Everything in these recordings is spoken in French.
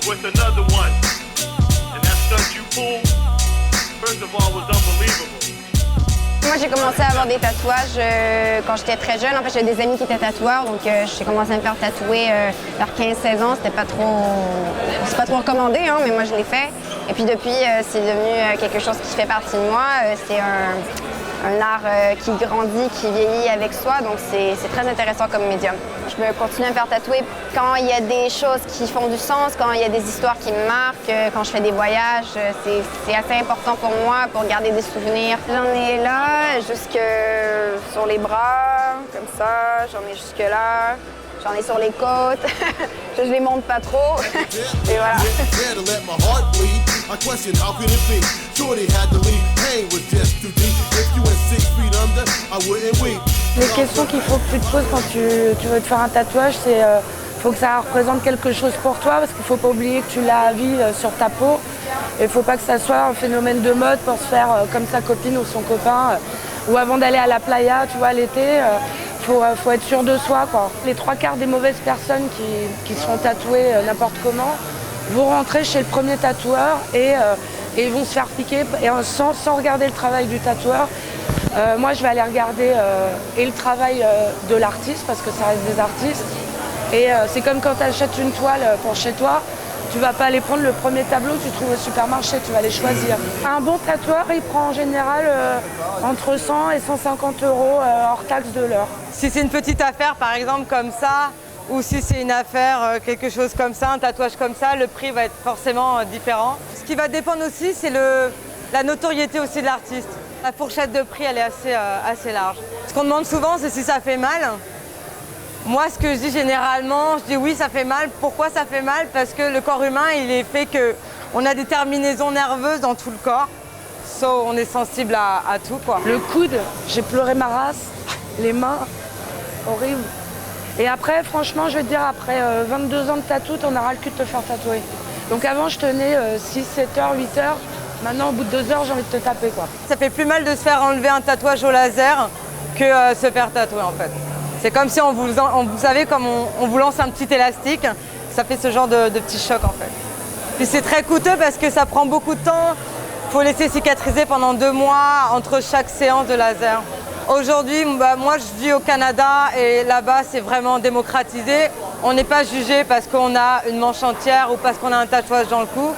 with another one. And that stunt you pulled, first of all, was unbelievable. Moi, j'ai commencé à avoir des tatouages quand j'étais très jeune. En fait, j'avais des amis qui étaient tatoueurs, donc j'ai commencé à me faire tatouer vers 15-16 ans. C'est pas trop recommandé, hein, mais moi, je l'ai fait. Et puis depuis, c'est devenu quelque chose qui fait partie de moi. C'est un art qui grandit, qui vieillit avec soi, donc c'est très intéressant comme médium. Je me continue à me faire tatouer quand il y a des choses qui font du sens, quand il y a des histoires qui me marquent, quand je fais des voyages. C'est assez important pour moi pour garder des souvenirs. J'en ai là, jusque sur les bras, comme ça, j'en ai jusque là. J'en ai sur les côtes, je les monte pas trop, et voilà. Les questions qu'il faut que tu te poses quand tu veux te faire un tatouage, c'est faut que ça représente quelque chose pour toi, parce qu'il faut pas oublier que tu l'as à vie sur ta peau. Et il faut pas que ça soit un phénomène de mode pour se faire comme sa copine ou son copain, ou avant d'aller à la playa, tu vois, l'été. Faut être sûr de soi, quoi. Les 3/4 des mauvaises personnes qui se font tatouer n'importe comment vont rentrer chez le premier tatoueur et ils vont se faire piquer et sans regarder le travail du tatoueur. Moi, je vais aller regarder et le travail de l'artiste, parce que ça reste des artistes. Et c'est comme quand tu achètes une toile pour chez toi. Tu vas pas aller prendre le premier tableau que tu trouves au supermarché, tu vas les choisir. Un bon tatoueur, il prend en général entre 100 et 150 € hors taxe de l'heure. Si c'est une petite affaire, par exemple, comme ça, ou si c'est une affaire, quelque chose comme ça, un tatouage comme ça, le prix va être forcément différent. Ce qui va dépendre aussi, c'est la notoriété aussi de l'artiste. La fourchette de prix, elle est assez large. Ce qu'on demande souvent, c'est si ça fait mal. Moi, ce que je dis généralement, je dis oui, ça fait mal. Pourquoi ça fait mal? Parce que le corps humain, il est fait qu'on a des terminaisons nerveuses dans tout le corps. On est sensible à tout, quoi. Le coude, j'ai pleuré ma race. Les mains, horrible. Et après, franchement, je vais te dire, après 22 ans de tatou, t'en auras le cul de te faire tatouer. Donc avant, je tenais 6, 7 heures, 8 heures. Maintenant, au bout de 2 heures, j'ai envie de te taper, quoi. Ça fait plus mal de se faire enlever un tatouage au laser que se faire tatouer, en fait. C'est comme si vous savez, comme on vous lance un petit élastique, ça fait ce genre de petit choc, en fait. Puis c'est très coûteux parce que ça prend beaucoup de temps. Il faut laisser cicatriser pendant 2 mois entre chaque séance de laser. Aujourd'hui, moi je vis au Canada et là-bas c'est vraiment démocratisé. On n'est pas jugé parce qu'on a une manche entière ou parce qu'on a un tatouage dans le cou.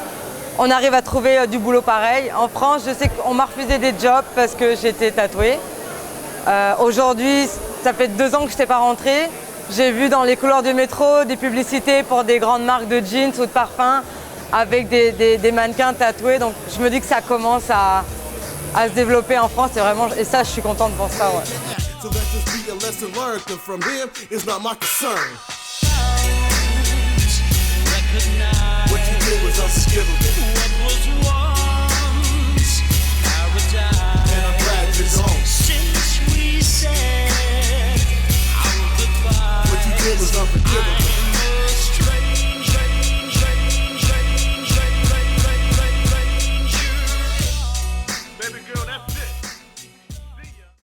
On arrive à trouver du boulot pareil. En France, je sais qu'on m'a refusé des jobs parce que j'étais tatouée. Aujourd'hui, ça fait 2 ans que je n'étais pas rentrée. J'ai vu dans les couloirs du métro des publicités pour des grandes marques de jeans ou de parfums avec des mannequins tatoués. Donc je me dis que ça commence à se développer en France et ça, je suis contente pour ça. Ouais. It was unforgivable.